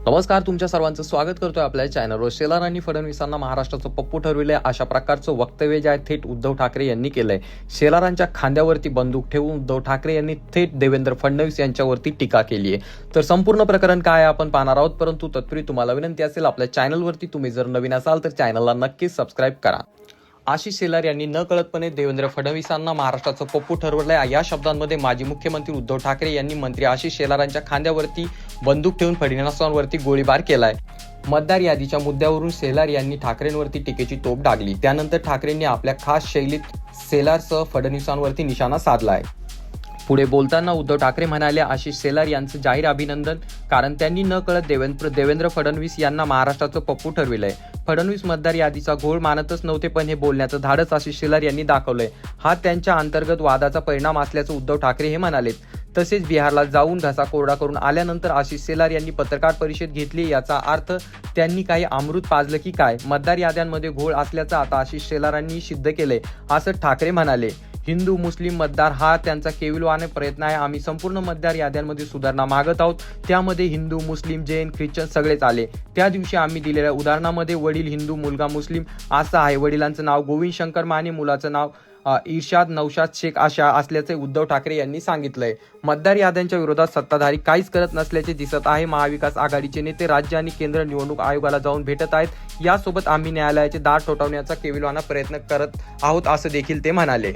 नमस्कार, तुमच्या सर्वांचं स्वागत करतोय आपल्या चॅनलवर। शेलार आणि फडणवीसांना महाराष्ट्राचं पप्पू ठरविलंय अशा प्रकारचं वक्तव्य जे आहे थेट उद्धव ठाकरे यांनी केलंय। शेलारांच्या खांद्यावरती बंदूक ठेवून उद्धव ठाकरे यांनी थेट देवेंद्र फडणवीस यांच्यावरती टीका केली आहे। तर संपूर्ण प्रकरण काय आपण पाहणार आहोत, परंतु तत्पूर्वी तुम्हाला विनंती असेल, आपल्या चॅनलवरती तुम्ही जर नवीन असाल तर चॅनलला नक्कीच सबस्क्राईब करा। आशिष शेलार यांनी नकळतपणे देवेंद्र फडणवीसांना महाराष्ट्राचं पप्पू ठरवलंय। या शब्दांमध्ये माजी मुख्यमंत्री उद्धव ठाकरे यांनी मंत्री आशिष शेलारांच्या खांद्यावरती बंदूक ठेवून फडणवीसांवरती गोळीबार केलाय। मतदार यादीच्या मुद्द्यावरून शेलार यांनी ठाकरेंवरती टीकेची तोफ डागली। त्यानंतर ठाकरेंनी आपल्या खास शैलीत शेलारसह फडणवीसांवरती निशाणा साधलाय। पुढे बोलताना उद्धव ठाकरे म्हणाले, आशिष शेलार यांचं जाहीर अभिनंदन, कारण त्यांनी नकळत देवेंद्र फडणवीस यांना महाराष्ट्राचं पप्पू ठरविलंय। फडणवीस मतदार यादीचा घोळ मानतच नव्हते, पण हे बोलण्याचं धाडस आशिष शेलार यांनी दाखवलंय। हा त्यांच्या अंतर्गत वादाचा परिणाम असल्याचं उद्धव ठाकरे हे म्हणाले। तसेच बिहारला जाऊन घसा कोरडा करून आल्यानंतर आशिष शेलार यांनी पत्रकार परिषद घेतली, याचा अर्थ त्यांनी काही अमृत पाजलं की काय? मतदार याद्यांमध्ये घोळ असल्याचं आता आशिष शेलारांनी सिद्ध केलंय, असं ठाकरे म्हणाले। हिंदू मुस्लिम मतदार हा त्यांचा केविलवाणे प्रयत्न आहे। आम्ही संपूर्ण मतदार याद्यांमध्ये सुधारणा मागत आहोत। त्यामध्ये हिंदू मुस्लिम जैन ख्रिश्चन सगळेच आले। त्या दिवशी आम्ही दिलेल्या उदाहरणामध्ये वडील हिंदू मुलगा मुस्लिम असं आहे। वडिलांचं नाव गोविंद शंकर माने, मुलाचं नाव इर्शाद नौशाद शेख आशा असल्याचे उद्धव ठाकरे यांनी सांगितलंय। मतदार याद्यांच्या विरोधात सत्ताधारी काहीच करत नसल्याचे दिसत आहे। महाविकास आघाडीचे नेते राज्य आणि केंद्र निवडणूक आयोगाला जाऊन भेटत आहेत। यासोबत आम्ही न्यायालयाचे दार ठोठावण्याचा केविलवाणा प्रयत्न करत आहोत, असं देखील ते म्हणाले।